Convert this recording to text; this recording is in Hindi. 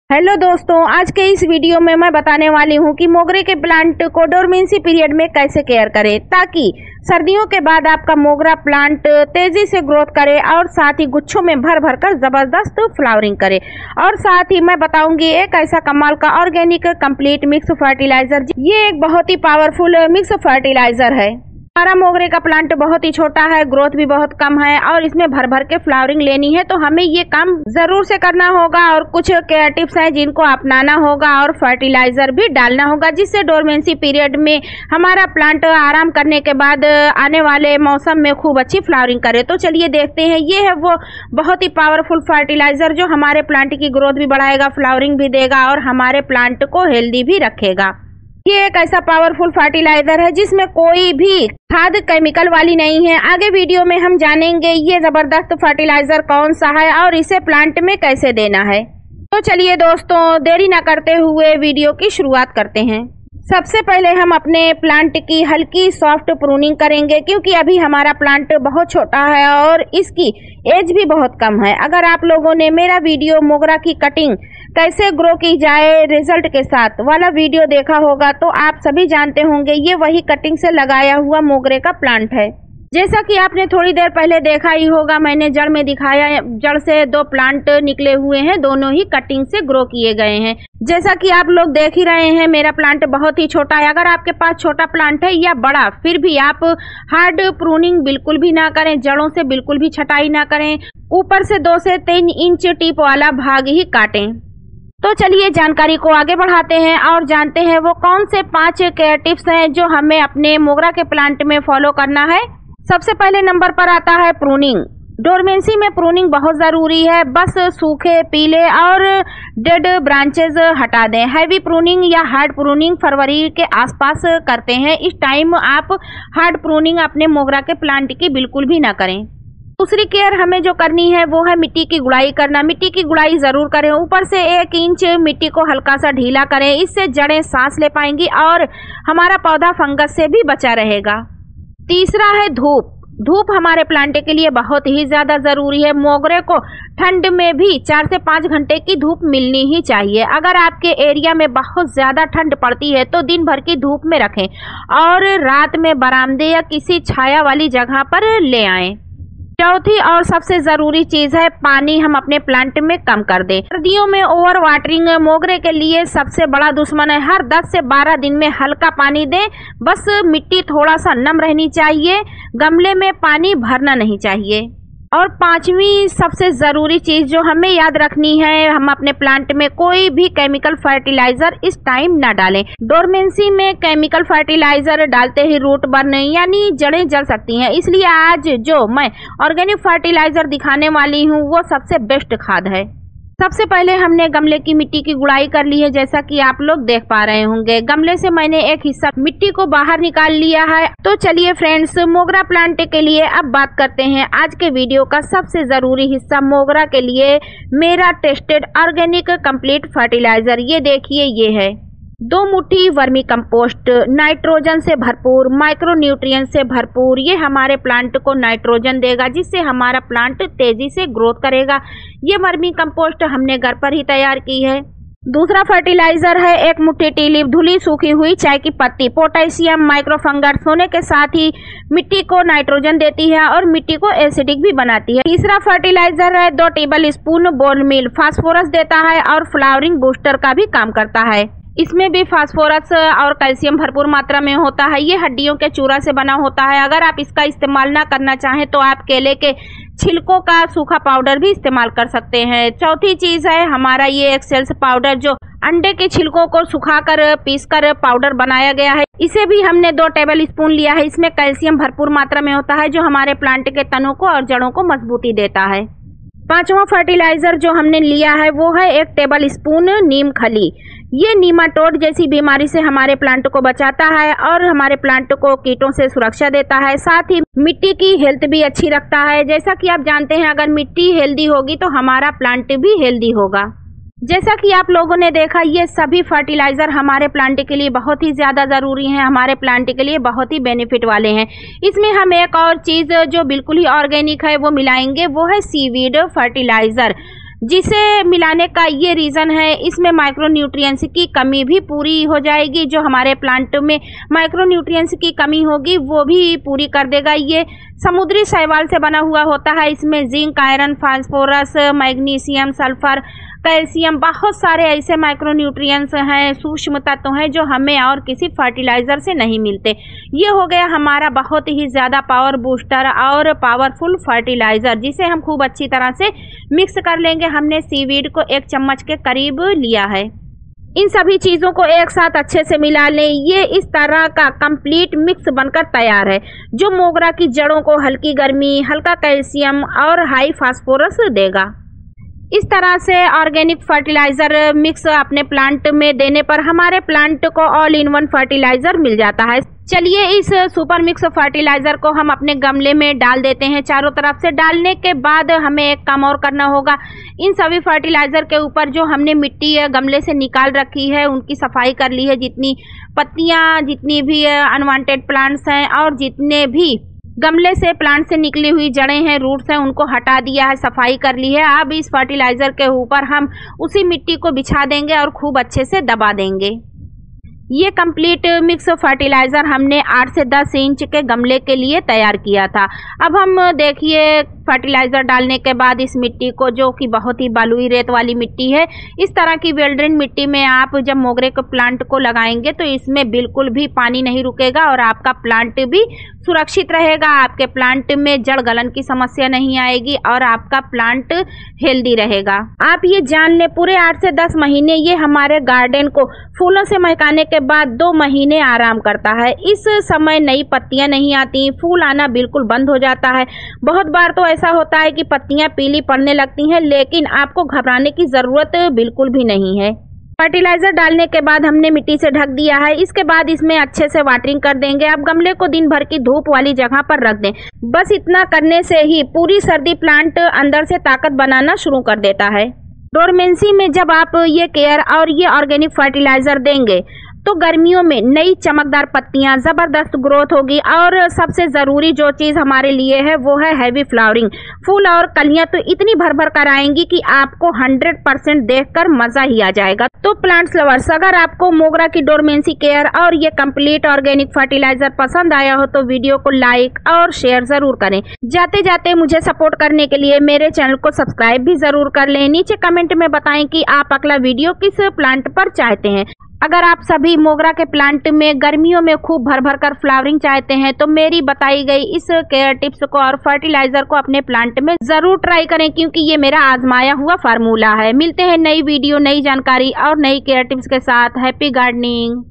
हेलो दोस्तों, आज के इस वीडियो में मैं बताने वाली हूं कि मोगरे के प्लांट को डोरमेंसी पीरियड में कैसे केयर करें ताकि सर्दियों के बाद आपका मोगरा प्लांट तेजी से ग्रोथ करे और साथ ही गुच्छों में भर भर कर जबरदस्त फ्लावरिंग करे। और साथ ही मैं बताऊंगी एक ऐसा कमाल का ऑर्गेनिक कंप्लीट मिक्स फर्टिलाइजर। ये एक बहुत ही पावरफुल मिक्स फर्टिलाइजर है। हमारा मोगरे का प्लांट बहुत ही छोटा है, ग्रोथ भी बहुत कम है और इसमें भर भर के फ्लावरिंग लेनी है, तो हमें ये काम जरूर से करना होगा और कुछ केयर टिप्स हैं जिनको अपनाना होगा और फर्टिलाइजर भी डालना होगा, जिससे डोरमेंसी पीरियड में हमारा प्लांट आराम करने के बाद आने वाले मौसम में खूब अच्छी फ्लावरिंग करे। तो चलिए देखते हैं। ये है वो बहुत ही पावरफुल फर्टिलाइजर जो हमारे प्लांट की ग्रोथ भी बढ़ाएगा, फ्लावरिंग भी देगा और हमारे प्लांट को हेल्दी भी रखेगा। ये एक ऐसा पावरफुल फर्टिलाइजर है जिसमें कोई भी खाद केमिकल वाली नहीं है। आगे वीडियो में हम जानेंगे ये जबरदस्त फर्टिलाइजर कौन सा है और इसे प्लांट में कैसे देना है। तो चलिए दोस्तों, देरी न करते हुए वीडियो की शुरुआत करते हैं। सबसे पहले हम अपने प्लांट की हल्की सॉफ्ट प्रूनिंग करेंगे, क्योंकि अभी हमारा प्लांट बहुत छोटा है और इसकी एज भी बहुत कम है। अगर आप लोगों ने मेरा वीडियो मोगरा की कटिंग कैसे ग्रो की जाए रिजल्ट के साथ वाला वीडियो देखा होगा तो आप सभी जानते होंगे ये वही कटिंग से लगाया हुआ मोगरे का प्लांट है। जैसा कि आपने थोड़ी देर पहले देखा ही होगा, मैंने जड़ में दिखाया, जड़ से दो प्लांट निकले हुए हैं, दोनों ही कटिंग से ग्रो किए गए हैं। जैसा कि आप लोग देख ही रहे हैं, मेरा प्लांट बहुत ही छोटा है। अगर आपके पास छोटा प्लांट है या बड़ा, फिर भी आप हार्ड प्रूनिंग बिल्कुल भी ना करें, जड़ों से बिल्कुल भी छटाई ना करें, ऊपर से 2 से 3 इंच टिप वाला भाग ही काटें। तो चलिए जानकारी को आगे बढ़ाते हैं और जानते हैं वो कौन से 5 केयर टिप्स हैं जो हमें अपने मोगरा के प्लांट में फॉलो करना है। सबसे पहले नंबर पर आता है प्रूनिंग। डोरमेंसी में प्रूनिंग बहुत जरूरी है। बस सूखे, पीले और डेड ब्रांचेस हटा दें। हैवी प्रूनिंग या हार्ड प्रूनिंग फरवरी के आसपास करते हैं। इस टाइम आप हार्ड प्रूनिंग अपने मोगरा के प्लांट की बिल्कुल भी ना करें। दूसरी केयर हमें जो करनी है वो है मिट्टी की गुड़ाई करना। मिट्टी की गुड़ाई जरूर करें। ऊपर से 1 इंच मिट्टी को हल्का सा ढीला करें, इससे जड़ें सांस ले पाएंगी और हमारा पौधा फंगस से भी बचा रहेगा। तीसरा है धूप। धूप हमारे प्लांट के लिए बहुत ही ज्यादा जरूरी है। मोगरे को ठंड में भी 4 से 5 घंटे की धूप मिलनी ही चाहिए। अगर आपके एरिया में बहुत ज्यादा ठंड पड़ती है तो दिन भर की धूप में रखें और रात में बरामदे या किसी छाया वाली जगह पर ले आएं। चौथी और सबसे जरूरी चीज है पानी हम अपने प्लांट में कम कर दें। सर्दियों में ओवर वाटरिंग मोगरे के लिए सबसे बड़ा दुश्मन है। हर 10 से 12 दिन में हल्का पानी दें। बस मिट्टी थोड़ा सा नम रहनी चाहिए, गमले में पानी भरना नहीं चाहिए। और 5वीं सबसे जरूरी चीज जो हमें याद रखनी है, हम अपने प्लांट में कोई भी केमिकल फर्टिलाइजर इस टाइम ना डालें। डोरमेंसी में केमिकल फर्टिलाइजर डालते ही रूट बर्न यानी जड़ें जल सकती हैं, इसलिए आज जो मैं ऑर्गेनिक फर्टिलाइजर दिखाने वाली हूँ वो सबसे बेस्ट खाद है। सबसे पहले हमने गमले की मिट्टी की गुड़ाई कर ली है, जैसा कि आप लोग देख पा रहे होंगे। गमले से मैंने एक हिस्सा मिट्टी को बाहर निकाल लिया है। तो चलिए फ्रेंड्स, मोगरा प्लांट के लिए अब बात करते हैं आज के वीडियो का सबसे जरूरी हिस्सा, मोगरा के लिए मेरा टेस्टेड ऑर्गेनिक कंप्लीट फर्टिलाइजर। ये देखिए, ये है 2 मुट्ठी वर्मी कंपोस्ट, नाइट्रोजन से भरपूर, माइक्रो न्यूट्रिएंट से भरपूर। ये हमारे प्लांट को नाइट्रोजन देगा, जिससे हमारा प्लांट तेजी से ग्रोथ करेगा। ये वर्मी कंपोस्ट हमने घर पर ही तैयार की है। दूसरा फर्टिलाइजर है 1 मुट्ठी टी लीफ, धुली सूखी हुई चाय की पत्ती। पोटेशियम माइक्रोफंगस होने के साथ ही मिट्टी को नाइट्रोजन देती है और मिट्टी को एसिडिक भी बनाती है। तीसरा फर्टिलाइजर है 2 tablespoon bone meal, phosphorus देता है और फ्लावरिंग बूस्टर का भी काम करता है। इसमें भी फास्फोरस और कैल्शियम भरपूर मात्रा में होता है। ये हड्डियों के चूरा से बना होता है। अगर आप इसका इस्तेमाल ना करना चाहें तो आप केले के छिलकों का सूखा पाउडर भी इस्तेमाल कर सकते हैं। चौथी चीज है हमारा ये एक्सेल्स पाउडर, जो अंडे के छिलकों को सुखाकर पीसकर पाउडर बनाया गया है। इसे भी हमने 2 टेबल स्पून लिया है। इसमें कैल्शियम भरपूर मात्रा में होता है, जो हमारे प्लांट के तनों को और जड़ों को मजबूती देता है। 5वां फर्टिलाइजर जो हमने लिया है वो है 1 टेबल स्पून नीम खली। ये नीमाटोड जैसी बीमारी से हमारे प्लांट को बचाता है और हमारे प्लांट को कीटों से सुरक्षा देता है। साथ ही मिट्टी की हेल्थ भी अच्छी रखता है। जैसा कि आप जानते हैं, अगर मिट्टी हेल्दी होगी तो हमारा प्लांट भी हेल्दी होगा। जैसा कि आप लोगों ने देखा, ये सभी फर्टिलाइजर हमारे प्लांट के लिए बहुत ही ज्यादा जरूरी हैं, हमारे प्लांट के लिए बहुत ही बेनिफिट वाले हैं। इसमें हम एक और चीज जो बिल्कुल ही ऑर्गेनिक है वो मिलाएंगे, वो है सीवीड फर्टिलाइजर। जिसे मिलाने का ये रीज़न है, इसमें माइक्रोन्यूट्रिएंट्स की कमी भी पूरी हो जाएगी। जो हमारे प्लांट में माइक्रोन्यूट्रिएंट्स की कमी होगी वो भी पूरी कर देगा। ये समुद्री शैवाल से बना हुआ होता है। इसमें zinc, iron, phosphorus, magnesium, sulphur, calcium, बहुत सारे ऐसे माइक्रोन्यूट्रिएंट्स हैं, सूक्ष्म तत्व हैं जो हमें और किसी फर्टिलाइज़र से नहीं मिलते। ये हो गया हमारा बहुत ही ज़्यादा पावर बूस्टर और पावरफुल फर्टिलाइज़र, जिसे हम खूब अच्छी तरह से मिक्स कर लेंगे। हमने सीवीड को 1 चम्मच के करीब लिया है। इन सभी चीज़ों को एक साथ अच्छे से मिला लें। ये इस तरह का कंप्लीट मिक्स बनकर तैयार है, जो मोगरा की जड़ों को हल्की गर्मी, हल्का कैल्शियम और हाई फास्फोरस देगा। इस तरह से ऑर्गेनिक फर्टिलाइज़र मिक्स अपने प्लांट में देने पर हमारे प्लांट को ऑल इन वन फर्टिलाइज़र मिल जाता है। चलिए इस सुपर मिक्स फर्टिलाइज़र को हम अपने गमले में डाल देते हैं। चारों तरफ से डालने के बाद हमें एक काम और करना होगा। इन सभी फर्टिलाइज़र के ऊपर जो हमने मिट्टी गमले से निकाल रखी है, उनकी सफाई कर ली है। जितनी पत्तियाँ, जितनी भी अनवांटेड प्लांट्स हैं और जितने भी गमले से प्लांट से निकली हुई जड़ें हैं, रूट्स हैं, उनको हटा दिया है, सफाई कर ली है। अब इस फर्टिलाइज़र के ऊपर हम उसी मिट्टी को बिछा देंगे और खूब अच्छे से दबा देंगे। ये कंप्लीट मिक्स फर्टिलाइज़र हमने 8 से 10 इंच के गमले के लिए तैयार किया था। अब हम देखिए फर्टिलाइज़र डालने के बाद इस मिट्टी को, जो कि बहुत ही बालुई रेत वाली मिट्टी है, इस तरह की वेल ड्रेन मिट्टी में आप जब मोगरे के प्लांट को लगाएंगे तो इसमें बिल्कुल भी पानी नहीं रुकेगा और आपका प्लांट भी सुरक्षित रहेगा। आपके प्लांट में जड़ गलन की समस्या नहीं आएगी और आपका प्लांट हेल्दी रहेगा। आप ये जान लें, पूरे 8 से 10 महीने ये हमारे गार्डन को फूलों से महकाने के बाद 2 महीने आराम करता है। इस समय नई पत्तियां नहीं आती, फूल आना बिल्कुल बंद हो जाता है। बहुत बार तो ऐसा होता है कि पत्तियां पीली पड़ने लगती हैं, लेकिन आपको घबराने की ज़रूरत बिल्कुल भी नहीं है। फर्टिलाइज़र डालने के बाद हमने मिट्टी से ढक दिया है। इसके बाद इसमें अच्छे से वाटरिंग कर देंगे। अब गमले को दिन भर की धूप वाली जगह पर रख दें। बस इतना करने से ही पूरी सर्दी प्लांट अंदर से ताकत बनाना शुरू कर देता है। डोरमेंसी में जब आप ये केयर और ये ऑर्गेनिक फर्टिलाइज़र देंगे तो गर्मियों में नई चमकदार पत्तियां, ज़बरदस्त ग्रोथ होगी और सबसे ज़रूरी जो चीज़ हमारे लिए है वो है हैवी फ्लावरिंग। फूल और कलियां तो इतनी भर भर कर आएंगी कि आपको 100% देखकर मज़ा ही आ जाएगा। तो प्लांट्स लवर्स, अगर आपको मोगरा की डोरमेंसी केयर और ये कंप्लीट ऑर्गेनिक फर्टिलाइज़र पसंद आया हो तो वीडियो को लाइक और शेयर ज़रूर करें। जाते जाते मुझे सपोर्ट करने के लिए मेरे चैनल को सब्सक्राइब भी ज़रूर कर लें। नीचे कमेंट में बताएं कि आप अगला वीडियो किस प्लांट पर चाहते हैं। अगर आप सभी मोगरा के प्लांट में गर्मियों में खूब भर भर कर फ्लावरिंग चाहते हैं तो मेरी बताई गई इस केयर टिप्स को और फर्टिलाइज़र को अपने प्लांट में ज़रूर ट्राई करें, क्योंकि ये मेरा आजमाया हुआ फार्मूला है। मिलते हैं नई वीडियो, नई जानकारी और नई केयर टिप्स के साथ। Happy gardening.